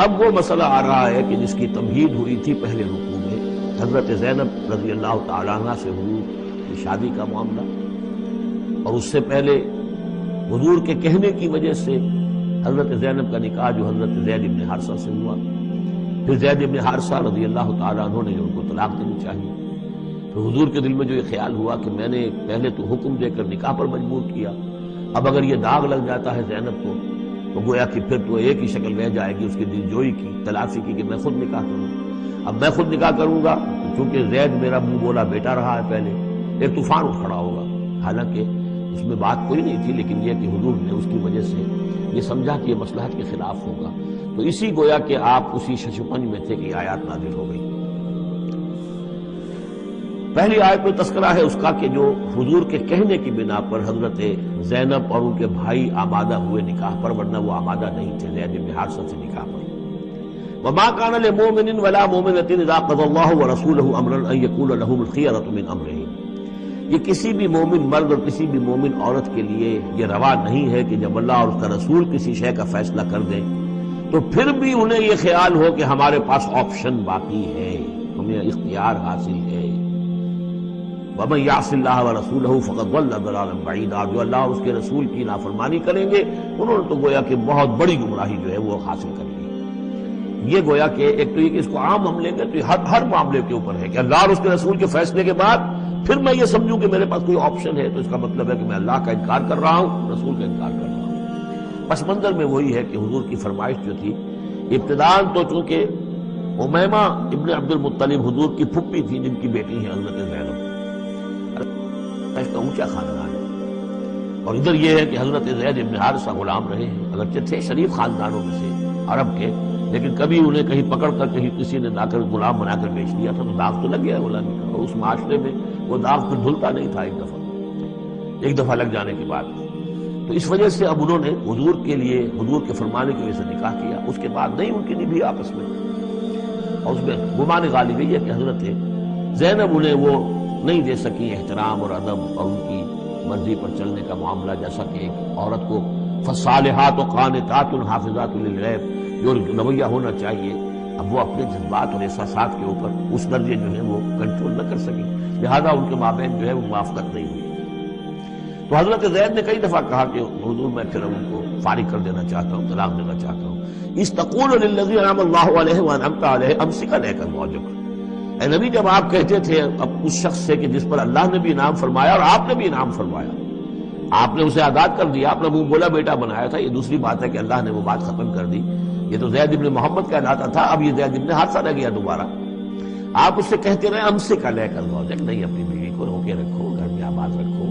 اب وہ مسئلہ آ رہا ہے کہ جس کی تمہید ہوئی تھی پہلے رکوع میں، حضرت زینب رضی اللہ تعالیٰ عنہ سے حضور کی شادی کا معاملہ، اور اس سے پہلے حضور کے کہنے کی وجہ سے حضرت زینب کا نکاح جو حضرت زید بن حارثہ سے ہوا، پھر زید بن حارثہ رضی اللہ تعالیٰ عنہ نے ان کو طلاق دینی چاہیے۔ تو حضور کے دل میں جو یہ خیال ہوا کہ میں نے پہلے تو حکم دے کر نکاح پر مجبور کیا، اب اگر یہ داغ لگ جاتا ہے زینب کو تو گویا کہ پھر تو ایک ہی شکل رہ جائے گی اس کی دل جوئی کی، تلافی کی، کہ میں خود نکاح کروں۔ اب میں خود نکاح کروں گا چونکہ زید میرا منہ بولا بیٹا رہا ہے، پہلے ایک طوفان اٹھ کھڑا ہوگا۔ حالانکہ اس میں بات کوئی نہیں تھی، لیکن یہ کہ حضور نے اس کی وجہ سے یہ سمجھا کہ یہ مصلحت کے خلاف ہوگا، تو اسی گویا کہ آپ اسی ششپنج میں تھے کہ آیات نازل ہو گئی۔ پہلی آیت میں تذکرہ ہے اس کا کہ جو حضور کے کہنے کی بنا پر حضرت زینب اور ان کے بھائی آمادہ ہوئے نکاح پر، ورنہ وہ آمادہ نہیں تھے زید بن حارثہ سے نکاح پر۔ وَمَا كَانَ لِمُؤْمِنٍ وَلَا مُؤْمِنَةٍ إِذَا قَضَى اللَّهُ وَرَسُولُهُ أَمْرًا أَن يَكُونَ لَهُمُ الْخِيَرَةُ مِنْ أَمْرِهِمْ، یہ کسی بھی مومن مرد اور کسی بھی مومن عورت کے لیے یہ روا نہیں ہے کہ جب اللہ اور اس کا رسول کسی شے کا فیصلہ کر دیں تو پھر بھی انہیں یہ خیال ہو کہ ہمارے پاس آپشن باقی ہے، ہمیں اختیار حاصل ہے۔ وَمَن يَعْصِ اللَّهَ وَرَسُولَهُ فَقَدْ ضَلَّ ضَلَالًا بَعِيدًا، جو اللہ اور اس کے رسول کی نافرمانی کریں گے انہوں نے تو گویا کہ بہت بڑی گمراہی جو ہے وہ حاصل کر لی۔ یہ گویا کہ ایک تو یہ کہ اس کو عام ہم لیں گے تو ہر معاملے کے اوپر ہے کہ اللہ اور اس کے رسول کے فیصلے کے بعد پھر میں یہ سمجھوں کہ میرے پاس کوئی آپشن ہے، تو اس کا مطلب ہے کہ میں اللہ کا انکار کر رہا ہوں، رسول کا انکار کر رہا ہوں۔ پس منظر میں وہی ہے کہ حضور کی فرمائش جو تھی ابتداءً تو چونکہ امیمہ ابن عبد المطلب حضور کی پھپھی تھی جن کی بیٹی ہے حضرت زینب، اس کا اونچا خاندان ہے، اور ادھر یہ ہے کہ حضرت زید ابن حارثہ غلام رہے ہیں، اگرچہ تھے شریف خاندانوں میں سے عرب کے، لیکن کبھی انہیں کہیں پکڑ کر کہیں کسی نے لا کر غلام بنا کر بیچ دیا تھا تو داغ تو لگ گیا غلامی کا، اور اس معاشرے میں وہ داغ پھر دھلتا نہیں تھا ایک دفعہ لگ جانے کے بعد۔ تو اس وجہ سے اب انہوں نے حضور کے لیے، حضور کے فرمانے کی وجہ سے نکاح کیا، اس کے بعد نہیں ان کی نبھی آپس میں، اور اس میں گمان غالب یہ ہے کہ حضرت زینب انہیں وہ نہیں دے سکی احترام اور ادب اور ان کی مرضی پر چلنے کا معاملہ، جیسا کہ ایک عورت کو فصالحات و قانتات حافظات للغیب جو رویہ ہونا چاہیے، اب وہ اپنے جذبات اور احساسات کے اوپر اس درجے جو ہے وہ کنٹرول نہ کر سکی، لہذا ان کے مابین جو ہے وہ موافقت نہیں ہوئی۔ تو حضرت زید نے کئی دفعہ کہا کہ حضور میں پھر ان کو فارغ کر دینا چاہتا ہوں، طلاق دینا چاہتا ہوں۔ استقول للذی انعم اللہ علیہ وانعمت علیہ امسک علیک موجک، اے نبی جب آپ کہتے تھے اب اس شخص سے کہ جس پر اللہ نے بھی انعام فرمایا اور آپ نے بھی انعام فرمایا، آپ نے اسے آزاد کر دیا، آپ نے منہ بولا بیٹا بنایا تھا، یہ دوسری بات ہے کہ اللہ نے وہ بات ختم کر دی، یہ تو زید ابن محمد کہلاتا تھا، اب یہ زید ابن حارثہ رہ گیا دوبارہ۔ آپ اس سے کہتے رہے امسک علیک موجک، نہیں اپنی بیوی کو روکے رکھو، گھر میں آباد رکھو،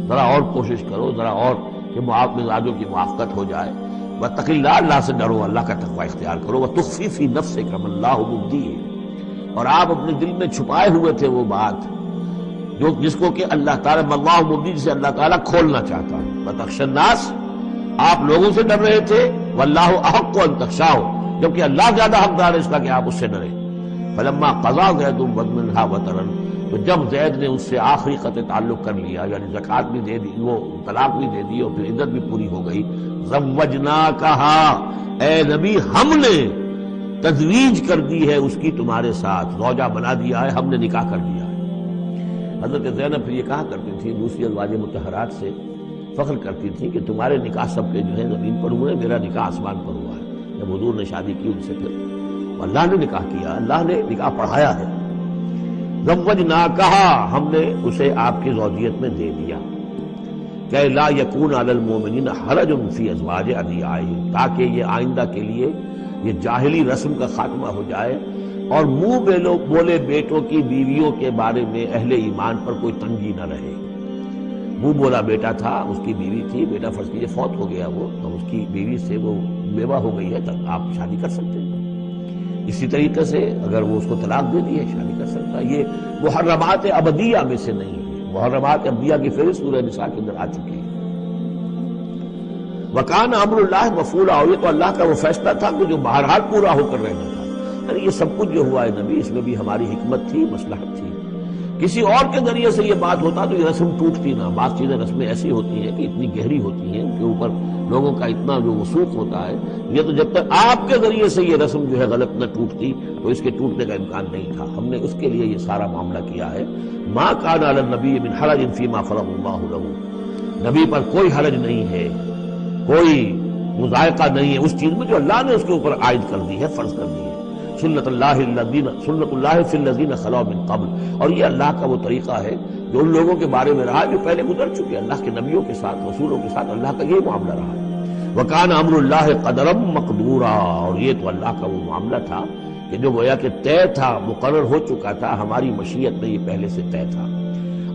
ذرا اور کوشش کرو، ذرا اور کہ مزاجوں کی موافقت ہو جائے، واتق اللہ، اللہ سے ڈرو، اللہ کا تقوی اختیار کرو، وتخفی فی نفسک ما اللہ مبدیہ، اور آپ اپنے دل میں چھپائے ہوئے تھے وہ بات جو جس کو کہ اللہ تعالیٰ اللہ مبدی جسے اللہ تعالیٰ کھولنا چاہتا ہے، وتخشى الناس، آپ لوگوں سے ڈر رہے تھے، واللہ احق ان تخشاہ، جبکہ اللہ زیادہ حقدار ہے اس کا کہ آپ اس سے ڈریں۔ فلما قضى زید منها وطرا، تو جب زید نے اس سے آخری قطع تعلق کر لیا، یعنی زکوٰۃ بھی دے دی، وہ طلاق بھی دے دی اور پھر عدت بھی پوری ہو گئی، زوجناکہا، اے نبی ہم نے تزویج کر دی ہے اس کی تمہارے ساتھ، زوجہ بنا دیا ہے، ہم نے نکاح کر دیا ہے۔ حضرت زینب پھر یہ کہا کرتی تھی، دوسری ازواج مطہرات سے فخر کرتی تھی کہ تمہارے نکاح سب کے جو ہے زمین پر ہوئے، میرا نکاح آسمان پر ہوا ہے۔ جب حضور نے شادی کی ان سے پھر اللہ نے نکاح کیا، اللہ نے نکاح پڑھایا ہے۔ زوجناکہا، ہم نے اسے آپ کی زوجیت میں دے دیا، کہ لا یکون علی المؤمنین حرج فی ازواج ادعیائہم، تاکہ یہ آئندہ کے لیے یہ جاہلی رسم کا خاتمہ ہو جائے اور منہ بولے بیٹوں کی بیویوں کے بارے میں اہل ایمان پر کوئی تنگی نہ رہے۔ منہ بولا بیٹا تھا، اس کی بیوی تھی، بیٹا فرض کیجیے فوت ہو گیا وہ، تو اس کی بیوی سے وہ بیوہ ہو گئی ہے، تو آپ شادی کر سکتے ہیں۔ اسی طریقے سے اگر وہ اس کو طلاق دے دی ہے شادی کر سکتا ہے۔ یہ محرمات ابدیہ میں سے نہیں ہے، محرمات ابدیہ کی فہرست سورہ نساء کے اندر آ چکی ہے۔ وکان امر اللہ مفعولا، اور یہ تو اللہ کا وہ فیصلہ تھا کہ جو بہرحال پورا ہو کر رہنا تھا۔ یعنی یہ سب کچھ جو ہوا ہے نبی، اس میں بھی ہماری حکمت تھی، مصلحت تھی۔ کسی اور کے ذریعے سے یہ بات ہوتا تو یہ رسم ٹوٹتی نہ. بعض چیزیں رسمیں ایسی ہوتی ہیں کہ اتنی گہری ہوتی ہیں، ان کے اوپر لوگوں کا اتنا جو وثوق ہوتا ہے، یہ تو جب تک آپ کے ذریعے سے یہ رسم جو ہے غلط نہ ٹوٹتی تو اس کے ٹوٹنے کا امکان نہیں تھا. ہم نے اس کے لیے یہ سارا معاملہ کیا ہے. ما کان علی النبی من حرج فیما فرض اللہ لہ، نبی پر کوئی حرج نہیں ہے، کوئی مضائقہ نہیں ہے اس چیز میں جو اللہ نے اس کے اوپر عائد کر دی ہے، فرض کر دی ہے. سنت اللہ فی الذین خلوا من قبل، اور یہ اللہ کا وہ طریقہ ہے جو ان لوگوں کے بارے میں رہا جو پہلے گزر چکے. اللہ کے نبیوں کے ساتھ، رسولوں کے ساتھ اللہ کا یہ معاملہ رہا. وکان امر اللہ قدرا مقدورا، اور یہ تو اللہ کا وہ معاملہ تھا کہ جو گویا کہ طے تھا، مقرر ہو چکا تھا، ہماری مشیت میں یہ پہلے سے طے تھا.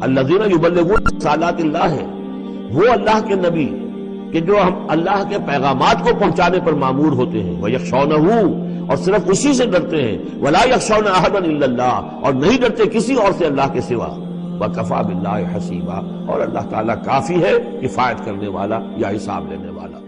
الذین یبلغون رسالات اللہ، وہ اللہ کے نبی کہ جو ہم اللہ کے پیغامات کو پہنچانے پر مامور ہوتے ہیں. وَيَخْشَوْنَهُ، اور صرف اسی سے ڈرتے ہیں. وَلَا يَخْشَوْنَ أَحَدًا إِلَّا اللَّهَ، اور نہیں ڈرتے کسی اور سے اللہ کے سوا. وَكَفَى بِاللَّهِ حَسِيبًا، اور اللہ تعالیٰ کافی ہے کفایت کرنے والا یا حساب لینے والا.